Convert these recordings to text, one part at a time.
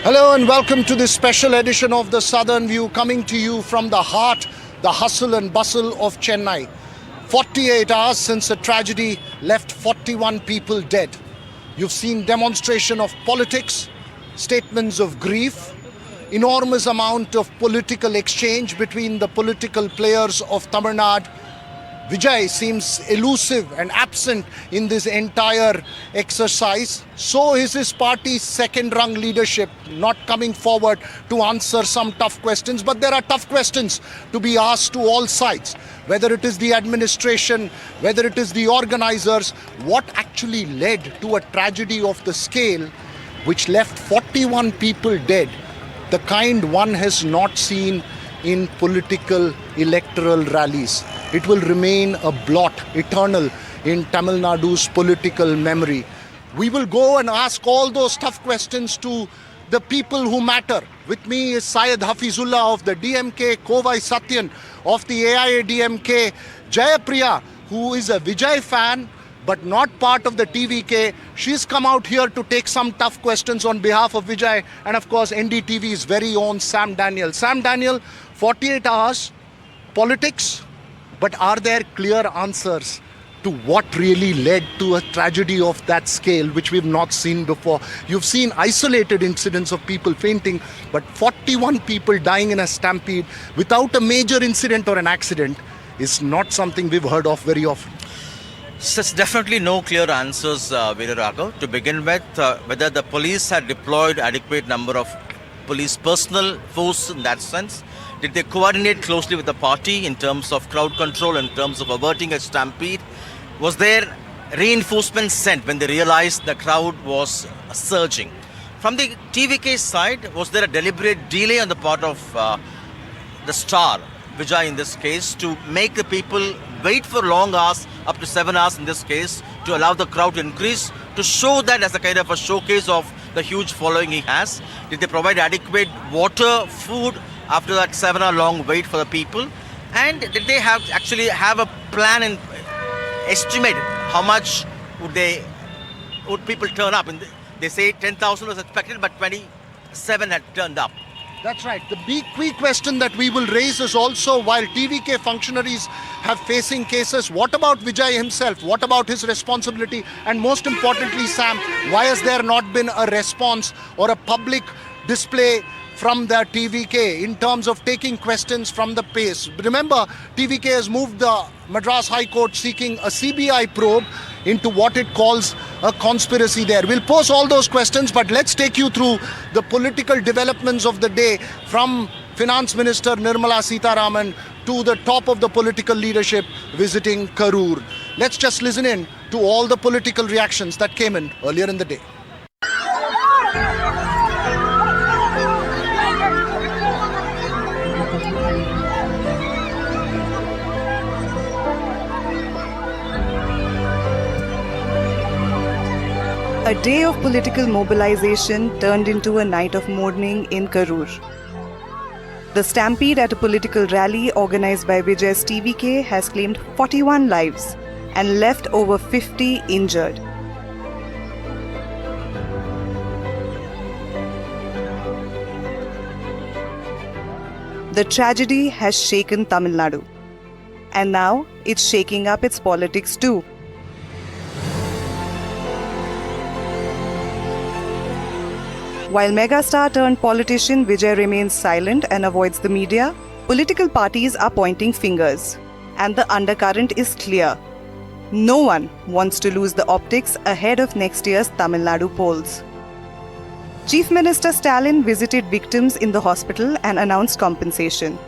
Hello and welcome to this special edition of the Southern View, coming to you from the heart, the hustle and bustle of Chennai. 48 hours since a tragedy left 41 people dead. You've seen demonstration of politics, statements of grief, enormous amount of political exchange between the political players of Tamil Nadu. Vijay seems elusive and absent in this entire exercise. So is his party's second-rung leadership not coming forward to answer some tough questions. But there are tough questions to be asked to all sides. Whether it is the administration, whether it is the organizers, what actually led to a tragedy of the scale which left 41 people dead, the kind one has not seen in political electoral rallies. It will remain a blot, eternal, in Tamil Nadu's political memory. We will go and ask all those tough questions to the people who matter. With me is Syed Hafizullah of the DMK, Kovai Satyan of the AIADMK, Jayapriya, who is a Vijay fan but not part of the TVK. She's come out here to take some tough questions on behalf of Vijay, and of course NDTV's very own Sam Daniel. Sam Daniel, 48 hours, politics, but are there clear answers to what really led to a tragedy of that scale, which we've not seen before? You've seen isolated incidents of people fainting, but 41 people dying in a stampede without a major incident or an accident is not something we've heard of very often. So there's definitely no clear answers, Veeraraghav. To begin with, whether the police had deployed adequate number of police personnel force in that sense. Did they coordinate closely with the party in terms of crowd control, in terms of averting a stampede? Was there reinforcement sent when they realized the crowd was surging? From the TVK side, was there a deliberate delay on the part of the star, Vijay in this case, to make the people wait for long hours, up to 7 hours in this case, to allow the crowd to increase, to show that as a kind of a showcase of the huge following he has? Did they provide adequate water, food after that 7-hour long wait for the people? And did they actually have a plan and estimate how much would people turn up? And they say 10,000 was expected, but 27 had turned up. That's right. The big key question that we will raise is also, while TVK functionaries have facing cases, what about Vijay himself? What about his responsibility? And most importantly, Sam, why has there not been a response or a public display from the TVK in terms of taking questions from the pace? Remember, TVK has moved the Madras High Court seeking a CBI probe into what it calls a conspiracy there. We'll pose all those questions, but let's take you through the political developments of the day, from Finance Minister Nirmala Sitharaman to the top of the political leadership visiting Karur. Let's just listen in to all the political reactions that came in earlier in the day. A day of political mobilization turned into a night of mourning in Karur. The stampede at a political rally organized by Vijay's TVK has claimed 41 lives and left over 50 injured. The tragedy has shaken Tamil Nadu, and now it's shaking up its politics too. While megastar turned politician Vijay remains silent and avoids the media, political parties are pointing fingers, and the undercurrent is clear. No one wants to lose the optics ahead of next year's Tamil Nadu polls. Chief Minister Stalin visited victims in the hospital and announced compensation,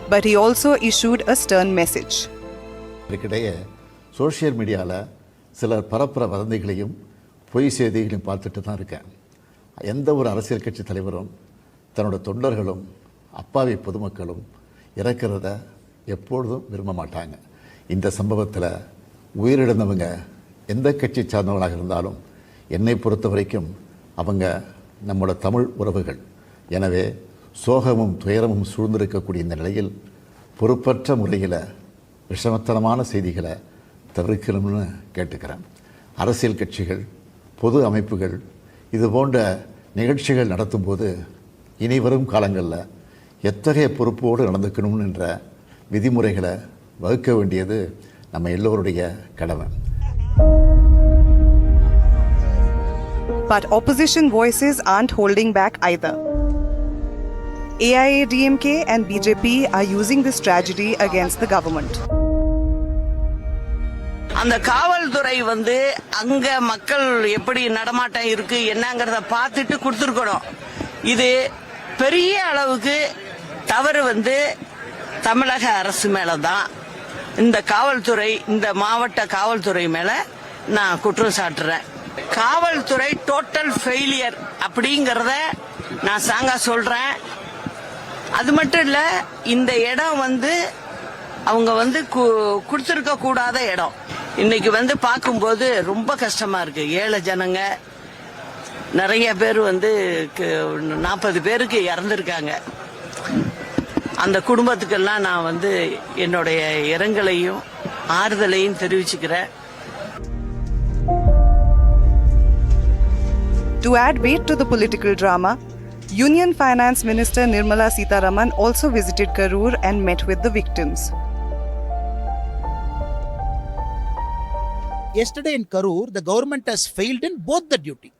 but he also issued a stern message. Social media சிலர் பரப்புற வதந்திகளையும் பொய் செய்திகளையும் பார்த்துட்டு தான் இருக்கேன். எந்த ஒரு அரசியல் கட்சி தலைவரும் தன்னோட தொண்டர்களும் அப்பாவி பொதுமக்களும் இறக்கிறத எப்பொழுதும் விரும்ப மாட்டாங்க. இந்த சம்பவத்தில் உயிரிழந்தவங்க எந்த கட்சி சார்ந்தவர்களாக இருந்தாலும் என்னை பொறுத்த வரைக்கும் அவங்க நம்மளோட தமிழ் உறவுகள். எனவே சோகமும் துயரமும் சூழ்ந்திருக்கக்கூடிய இந்த நிலையில் பொறுப்பற்ற முறையில் விஷமத்தனமான செய்திகளை தவிர்க்கணும்னு கேட்டுக்கிறேன். அரசியல் கட்சிகள், பொது அமைப்புகள் இது போன்ற நிகழ்ச்சிகள் நடத்தும்போது இனி வரும் காலங்களில் எத்தகைய பொறுப்போடு நடந்துக்கணும்னு என்ற விதிமுறைகளை வகுக்க வேண்டியது நம்ம எல்லோருடைய கடமை. But opposition voices aren't holding back either. AIADMK and BJP are using this tragedy against the government. அந்த காவல்துறை அங்க மக்கள் எப்படி நடமாட்டம் இருக்கு என்னங்கறத பார்த்துட்டு கொடுத்துருக்கணும். இது பெரிய அளவுக்கு தவறு தமிழக அரசு மேலதான். இந்த காவல்துறை, இந்த மாவட்ட காவல்துறை மேல நான் குற்றம் சாட்டுறேன். காவல்துறை டோட்டல் ஃபெயிலியர் அப்படிங்கறத நான் சாங்கா சொல்றேன். அது மட்டும் இல்ல, இந்த இடம் அவங்க கொடுத்திருக்க கூடாத இடம். இன்னைக்கு பார்க்கும்போது ரொம்ப கஷ்டமா இருக்கு. ஏழை ஜனங்க நிறைய பேர் 40 பேருக்கு இறந்திருக்காங்க. அந்த குடும்பத்துக்கெல்லாம் நான் என்னுடைய இரங்கலையும் ஆறுதலையும் தெரிவிச்சுக்கிறேன். To add weight to the political drama, Union Finance Minister Nirmala Sitharaman also visited Karur and met with the victims. Yesterday in Karur, the government has failed in both the duty.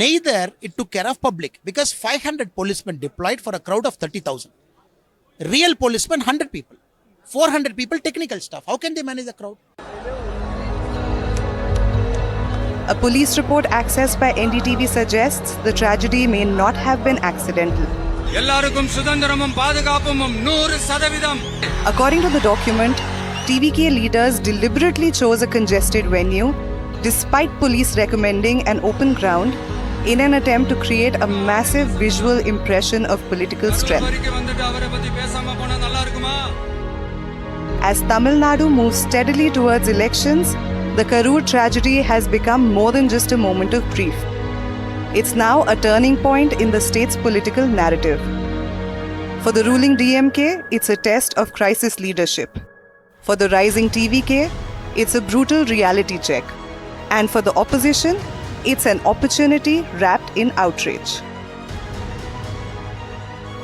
Neither it took care of public, because 500 policemen deployed for a crowd of 30,000. Real policemen 100 people. 400 people technical staff. How can they manage the crowd? A police report accessed by NDTV suggests the tragedy may not have been accidental. According to the document, TVK leaders deliberately chose a congested venue despite police recommending an open ground in an attempt to create a massive visual impression of political strength. As Tamil Nadu moves steadily towards elections, the Karur tragedy has become more than just a moment of grief. It's now a turning point in the state's political narrative. For the ruling DMK, it's a test of crisis leadership. For the rising TVK, it's a brutal reality check. And for the opposition, it's an opportunity wrapped in outrage.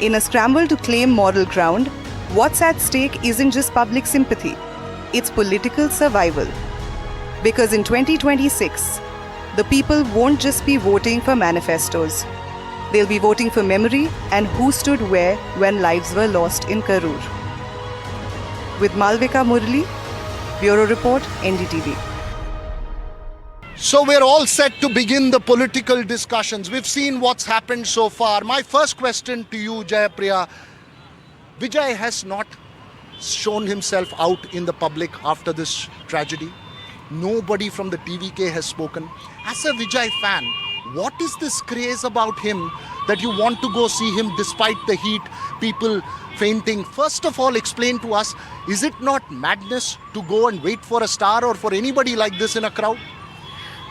In a scramble to claim moral ground, what's at stake isn't just public sympathy, it's political survival. Because in 2026, the people won't just be voting for manifestos. They'll be voting for memory and who stood where when lives were lost in Karur. With Malvika Murali, Bureau Report, NDTV. So we're all set to begin the political discussions. We've seen what's happened so far. My first question to you, Jayapriya, Vijay has not shown himself out in the public after this tragedy. Nobody from the TVK has spoken. As a Vijay fan, what is this craze about him that you want to go see him despite the heat, people fainting? First of all, explain to us, is it not madness to go and wait for a star or for anybody like this in a crowd?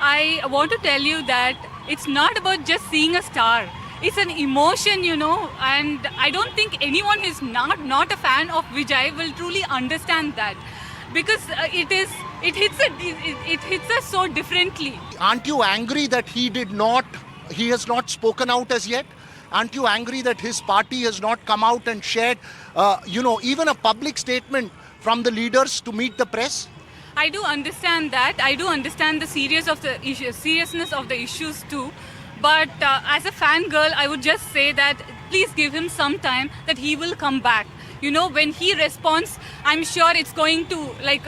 I want to tell you that it's not about just seeing a star. It's an emotion, and I don't think anyone who is not a fan of Vijay will truly understand that. Because it hits us so differently. Aren't you angry that he has not spoken out as yet? Aren't you angry that his party has not come out and shared, even a public statement from the leaders to meet the press? I do understand that. I do understand the seriousness of the issues too. But as a fangirl, I would just say that please give him some time, that he will come back. When he responds, I'm sure it's going to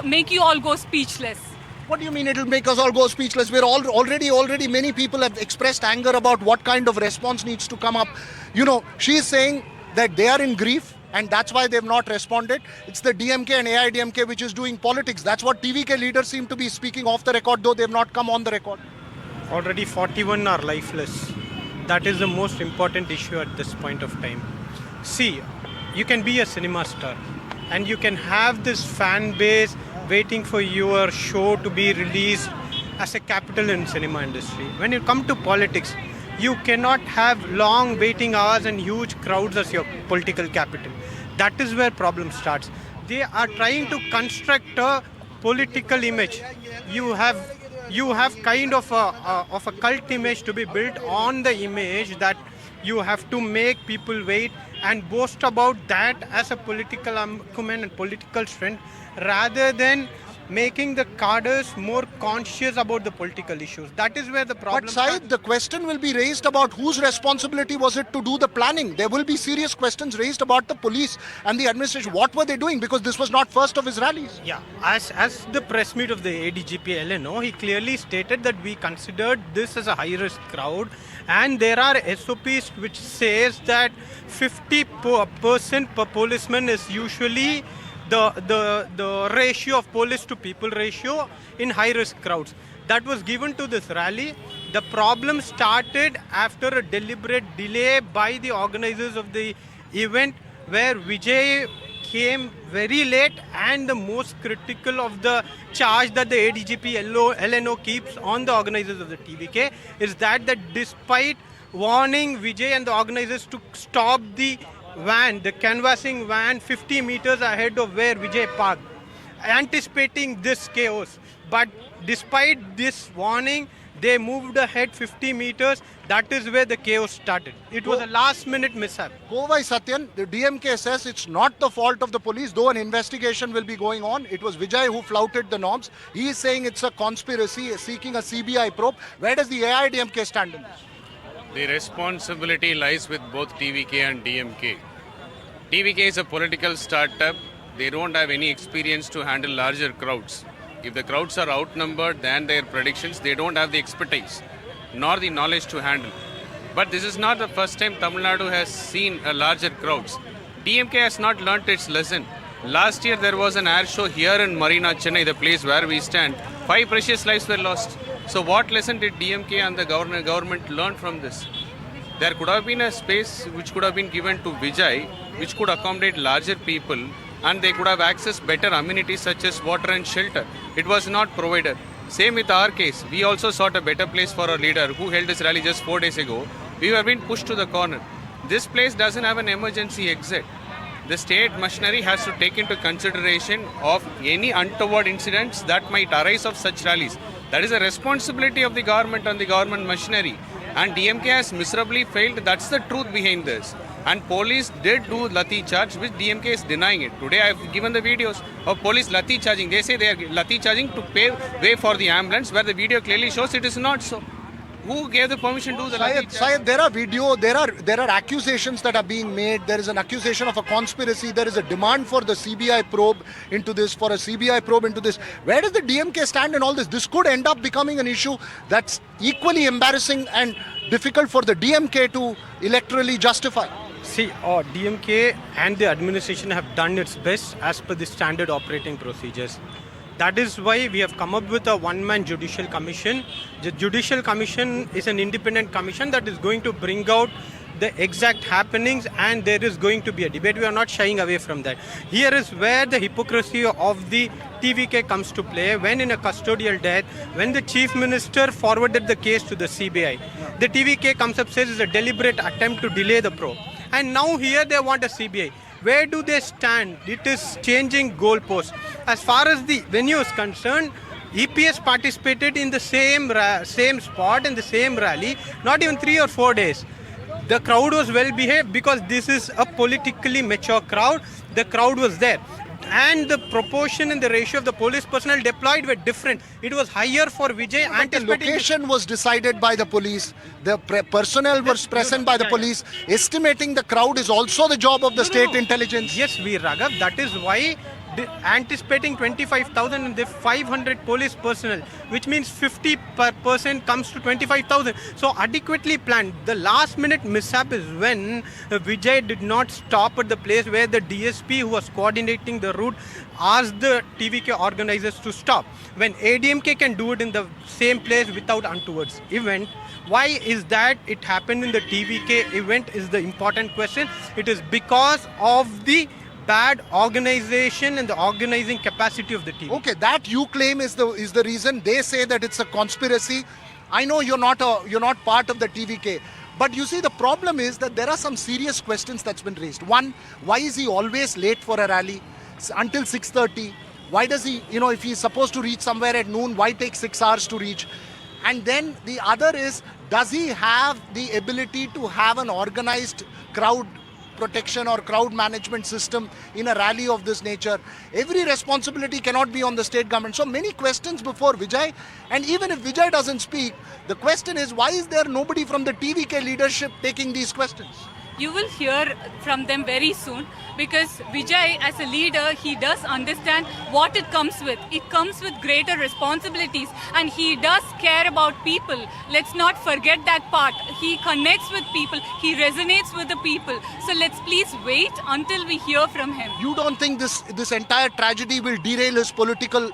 make you all go speechless. What do you mean it'll make us all go speechless? We're already many people have expressed anger about what kind of response needs to come up. She's saying that they are in grief and that's why they've not responded. It's the DMK and AIDMK which is doing politics. That's what TVK leaders seem to be speaking off the record, though they've not come on the record. Already 41 are lifeless. That is the most important issue at this point of time. See, you can be a cinema star and you can have this fan base waiting for your show to be released as a capital in cinema industry. When you come to politics, you cannot have long waiting hours and huge crowds as your political capital. That is where problem starts. They are trying to construct a political image. you have kind of a cult image to be built on the image that you have to make people wait and boast about that as a political acumen and political strength, rather than making the cadres more conscious about the political issues. That is where the problem. But Syed, the question will be raised about whose responsibility was it to do the planning. There will be serious questions raised about the police and the administration. What were they doing? Because this was not first of his rallies. Yeah, as the press meet of the ADGP LNO, he clearly stated that we considered this as a high-risk crowd, and there are SOPs which says that 50% per policeman is usually the ratio of police to people ratio in high-risk crowds. That was given to this rally. The problem started after a deliberate delay by the organizers of the event, where Vijay came very late, and the most critical of the charge that the ADGP LNO keeps on the organizers of the TVK is that despite warning Vijay and the organizers to stop the van, the canvassing van 50 meters ahead of where Vijay parked, anticipating this chaos. But despite this warning, they moved ahead 50 meters. That is where the chaos started. It was a last minute mishap. Kovai Satyan, the DMK says it's not the fault of the police, though an investigation will be going on. It was Vijay who flouted the norms. He is saying it's a conspiracy, seeking a CBI probe. Where does the AIDMK stand in this? The responsibility lies with both TVK and DMK. TVK is a political startup. They don't have any experience to handle larger crowds. If the crowds are outnumbered than their predictions, they don't have the expertise nor the knowledge to handle. But this is not the first time Tamil Nadu has seen a larger crowds. DMK has not learnt its lesson. Last year there was an air show here in Marina, Chennai, the place where we stand. 5 precious lives were lost. So what lesson did DMK and the government learn from this? There could have been a space which could have been given to Vijay, which could accommodate larger people, and they could have accessed better amenities such as water and shelter. It was not provided. Same with our case. We also sought a better place for our leader who held his rally just 4 days ago. We were being pushed to the corner. This place doesn't have an emergency exit. The state machinery has to take into consideration of any untoward incidents that might arise of such rallies. That is a responsibility of the government and the government machinery. And DMK has miserably failed. That's the truth behind this. And police did do Lati charge, which DMK is denying it. Today I have given the videos of police Lati charging. They say they are Lati charging to pave way for the ambulance, where the video clearly shows it is not so. Who gave the permission to the Lati charge? Syed, there are accusations that are being made. There is an accusation of a conspiracy. There is a demand for the CBI probe into this, Where does the DMK stand in all this? This could end up becoming an issue that's equally embarrassing and difficult for the DMK to electorally justify. See, DMK and the administration have done its best as per the standard operating procedures. That is why we have come up with a one-man judicial commission. The judicial commission is an independent commission that is going to bring out the exact happenings, and there is going to be a debate. We are not shying away from that. Here is where the hypocrisy of the TVK comes to play. When in a custodial death, when the chief minister forwarded the case to the CBI, the TVK comes up, says it's a deliberate attempt to delay the probe. And now here they want a CBI. Where do they stand? It is changing goalposts. As far as the venue is concerned, EPS participated in the same spot in the same rally, not even 3 or 4 days. The crowd was well behaved because this is a politically mature crowd. The crowd was there. And the proportion and the ratio of the police personnel deployed were different. It was higher for Vijay. But the location was decided by the police. The personnel was present by the police. Estimating the crowd is also the job of the state intelligence. Yes, Raghav. That is why anticipating 25,000 and the 500 police personnel, which means 50% comes to 25,000. So adequately planned. The last minute mishap is when Vijay did not stop at the place where the DSP who was coordinating the route asked the TVK organizers to stop. When ADMK can do it in the same place without untowards event, why is that it happened in the TVK event is the important question. It is because of the bad organization and the organizing capacity of the TV. Okay, that you claim is the reason. They say that it's a conspiracy. I know you're not part of the TVK, but you see the problem is that there are some serious questions that's been raised. One, why is he always late for a rally until 6:30? Why does he, if he's supposed to reach somewhere at noon, why take 6 hours to reach? And then the other is, does he have the ability to have an organized crowd protection or crowd management system in a rally of this nature? Every responsibility cannot be on the state government. So many questions before Vijay. And even if Vijay doesn't speak, the question is, why is there nobody from the TVK leadership taking these questions? You will hear from them very soon, because Vijay, as a leader, he does understand what it comes with. It comes with greater responsibilities, and he does care about people. Let's not forget that part. He connects with people. He resonates with the people. So let's please wait until we hear from him. You don't think this entire tragedy will derail his political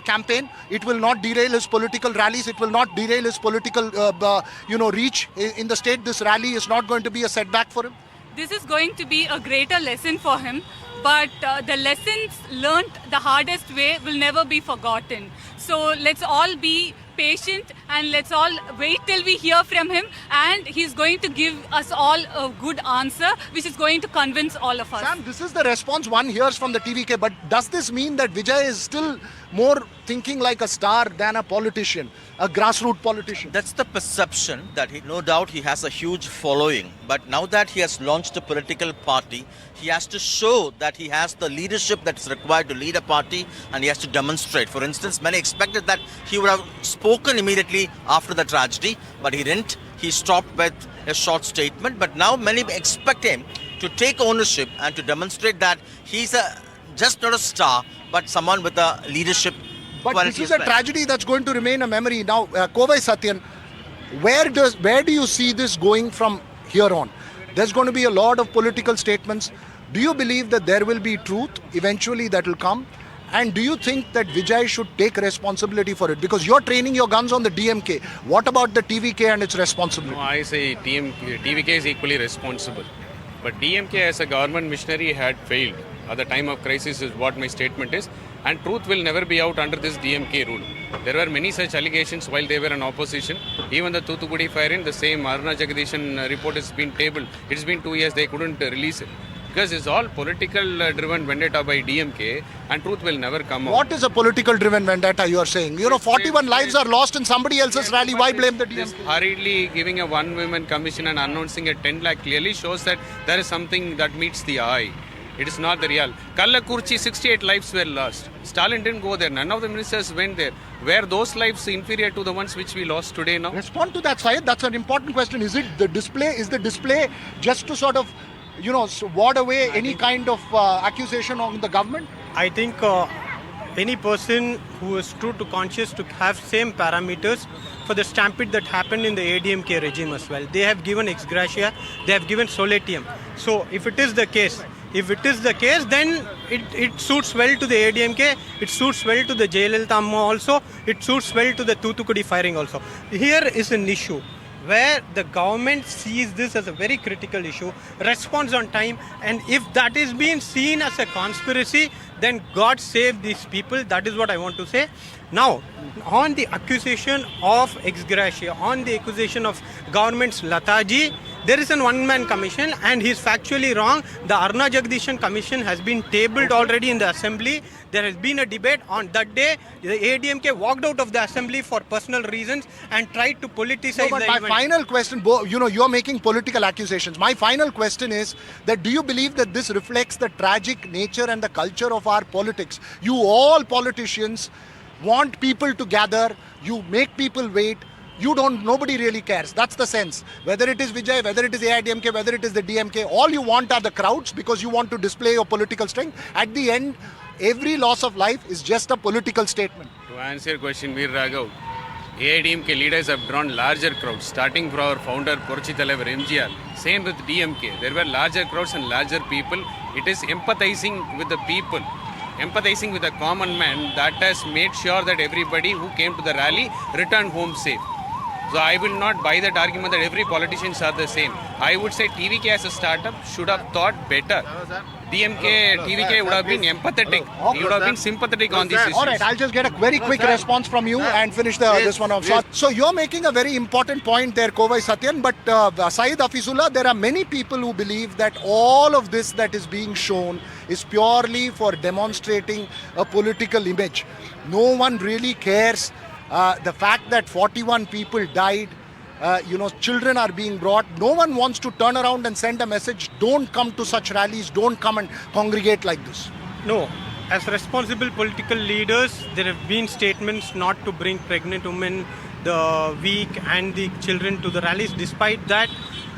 campaign? It will not derail his political rallies. It will not derail his political reach in the state. This rally is not going to be a setback for him. This is going to be a greater lesson for him, but the lessons learnt the hardest way will never be forgotten. So let's all be patient and let's all wait till we hear from him, and he's going to give us all a good answer which is going to convince all of us. Sam, this is the response one hears from the TVK, but does this mean that Vijay is still more thinking like a star than a politician, a grassroots politician? That's the perception, that no doubt he has a huge following. But now that he has launched a political party, he has to show that he has the leadership that's required to lead a party, and he has to demonstrate. For instance, many expected that he would have spoken immediately after the tragedy, but he didn't. He stopped with a short statement. But now many expect him to take ownership and to demonstrate that he's just not a star, but someone with a leadership. But this is a tragedy that's going to remain a memory. Now, Kovai Satyan, where do you see this going from here on? There's going to be a lot of political statements. Do you believe that there will be truth eventually that will come? And do you think that Vijay should take responsibility for it? Because you're training your guns on the DMK. What about the TVK and its responsibility? No, I say TVK is equally responsible. But DMK as a government missionary had failed at the time of crisis is what my statement is. And truth will never be out under this DMK rule. There were many such allegations while they were in opposition. Even the Thoothukudi firing, the same Aruna Jagadishan report has been tabled. It's been 2 years, they couldn't release it. Because it's all political driven vendetta by DMK, and truth will never come out. What is a political driven vendetta you are saying? 41 lives are lost in somebody else's rally. Why blame the DMK? Hurriedly giving a one women commission and announcing a 10 lakh clearly shows that there is something that meets the eye. It is not the real. Kallakurchi, 68 lives were lost. Stalin didn't go there. None of the ministers went there. Were those lives inferior to the ones which we lost today now? Respond to that, Syed. That's an important question. Is the display just to sort of ward away any kind of accusation on the government? I think any person who is true to conscience to have same parameters for the stampede that happened in the ADMK regime as well. They have given ex gratia, they have given solatium. So if it is the case, then it suits well to the ADMK, it suits well to the Jayalalitha Amma also, it suits well to the Thoothukudi firing also. Here is an issue where the government sees this as a very critical issue, responds on time, and if that is being seen as a conspiracy, then God save these people. That is what I want to say. Now, on the accusation of ex gratia, on the accusation of government's Lataji, there is an one-man commission and he is factually wrong. The Aruna Jagadishan commission has been tabled already in the assembly. There has been a debate on that day. The ADMK walked out of the assembly for personal reasons and tried to politicize the event. Final question, you're making political accusations. My final question is that do you believe that this reflects the tragic nature and the culture of our politics? You all politicians want people to gather, you make people wait, nobody really cares. That's the sense. Whether it is Vijay, whether it is AIDMK, whether it is the DMK, all you want are the crowds because you want to display your political strength. At the end, every loss of life is just a political statement. To answer your question, Veer Raghav, AIDMK leaders have drawn larger crowds, starting from our founder, Puruchi Thalaivar MGR. Same with DMK. There were larger crowds and larger people. It is empathizing with the people, empathizing with the common man that has made sure that everybody who came to the rally returned home safe. So I will not buy that argument that every politicians are the same. I would say TVK as a startup should have thought better. TVK would have been empathetic. He would have been sympathetic on these issues. All right, I'll just get a very quick response from you and finish this one off. So you're making a very important point there, Kovai Satyan, but Saeed Hafizullah, there are many people who believe that all of this that is being shown is purely for demonstrating a political image. No one really cares. The fact that 41 people died, children are being brought. No one wants to turn around and send a message, don't come to such rallies, don't come and congregate like this. No. As responsible political leaders, there have been statements not to bring pregnant women, the weak and the children to the rallies. Despite that,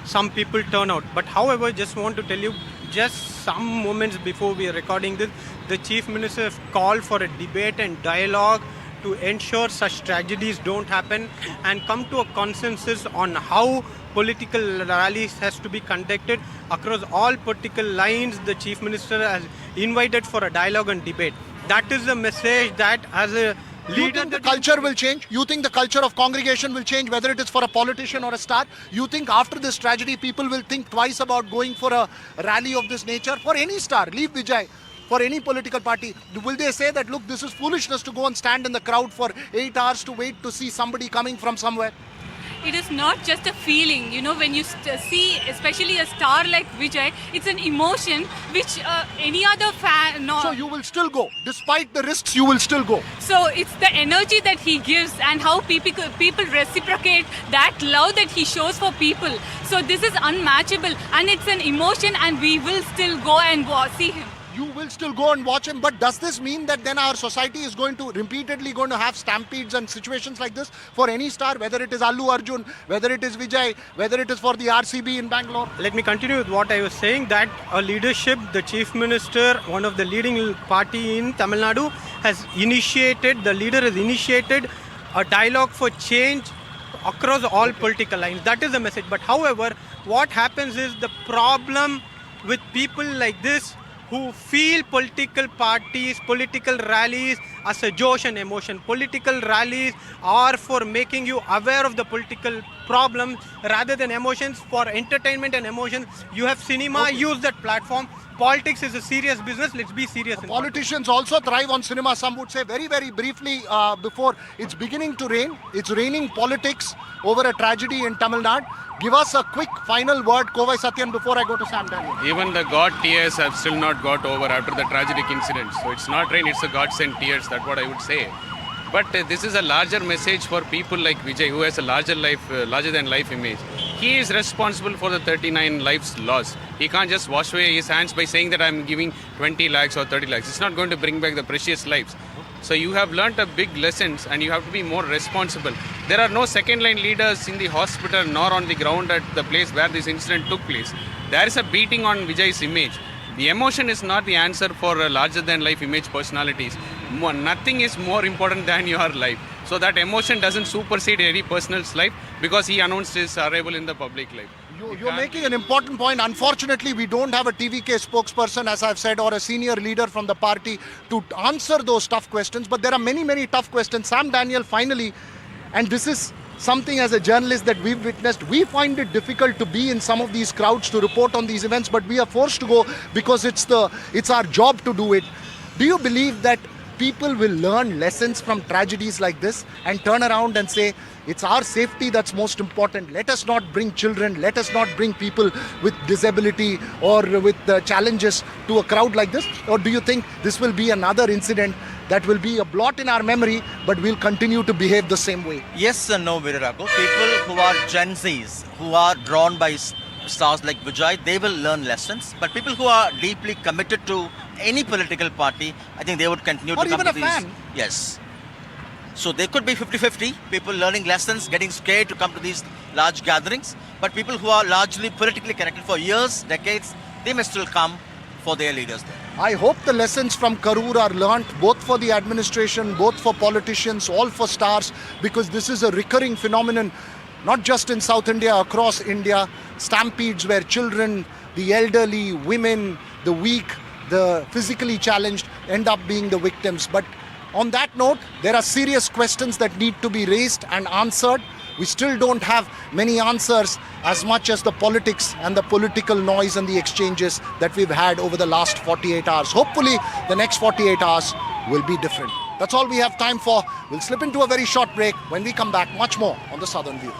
some people turn out. But however, just want to tell you, just some moments before we are recording this, the Chief Minister has called for a debate and dialogue to ensure such tragedies don't happen and come to a consensus on how political rallies has to be conducted across all political lines. The Chief Minister has invited for a dialogue and debate. That is the message that as a leader... You think the culture will change? You think the culture of congregation will change, whether it is for a politician or a star? You think after this tragedy, people will think twice about going for a rally of this nature? For any star, leave Vijay. For any political party, will they say that, look, this is foolishness to go and stand in the crowd for 8 hours to wait to see somebody coming from somewhere? It is not just a feeling, when you see especially a star like Vijay, it's an emotion which any other fan... So you will still go, despite the risks, you will still go. So it's the energy that he gives and how people reciprocate that love that he shows for people. So this is unmatchable and it's an emotion and we will still go and see him. You will still go and watch him, but does this mean that then our society is repeatedly going to have stampedes and situations like this for any star, whether it is Allu Arjun, whether it is Vijay, whether it is for the RCB in Bangalore? Let me continue with what I was saying, that a leadership, the Chief Minister, one of the leading party in Tamil Nadu, the leader has initiated a dialogue for change across all political lines. That is the message. But however, what happens is the problem with people like this who feel political parties, political rallies as a josh and emotion. Political rallies are for making you aware of the political problems rather than emotions. For entertainment and emotions, you have cinema, use that platform. Politics is a serious business. Let's be serious. Politicians also thrive on cinema. Some would say very, very briefly before it's beginning to rain. It's raining politics over a tragedy in Tamil Nadu. Give us a quick final word, Kovai Satyan, before I go to Sam Daniel. Even the God tears have still not got over after the tragic incident. So it's not rain, it's a God sent tears. That's what I would say. But this is a larger message for people like Vijay, who has a larger than life image. He is responsible for the 39 lives lost. He can't just wash away his hands by saying that I'm giving 20 lakhs or 30 lakhs. It's not going to bring back the precious lives. So you have learnt a big lessons and you have to be more responsible. There are no second line leaders in the hospital nor on the ground at the place where this incident took place. There is a beating on Vijay's image. The emotion is not the answer for larger than life image personalities. Nothing is more important than your life. So that emotion doesn't supersede any person's life because he announced his arrival in the public life. You're making an important point. Unfortunately, we don't have a TVK spokesperson, as I've said, or a senior leader from the party to answer those tough questions. But there are many, many tough questions. Sam Daniel, finally, and this is something as a journalist that we've witnessed. We find it difficult to be in some of these crowds to report on these events, but we are forced to go because it's our job to do it. Do you believe that people will learn lessons from tragedies like this and turn around and say, it's our safety that's most important. Let us not bring children, let us not bring people with disability or with challenges to a crowd like this? Or do you think this will be another incident that will be a blot in our memory, but we'll continue to behave the same way? Yes and no, Virarago. People who are Gen Zs, who are drawn by stars like Vijay, they will learn lessons. But people who are deeply committed to any political party, I think they would continue to come to these. Or even a fan. Yes. So there could be 50-50, people learning lessons, getting scared to come to these large gatherings. But people who are largely politically connected for years, decades, they may still come for their leaders there. I hope the lessons from Karur are learnt both for the administration, both for politicians, all for stars, because this is a recurring phenomenon, not just in South India, across India. Stampedes where children, the elderly, women, the weak, the physically challenged end up being the victims. But on that note, there are serious questions that need to be raised and answered. We still don't have many answers as much as the politics and the political noise and the exchanges that we've had over the last 48 hours. Hopefully, the next 48 hours will be different. That's all we have time for. We'll slip into a very short break. When we come back, much more on the Southern View.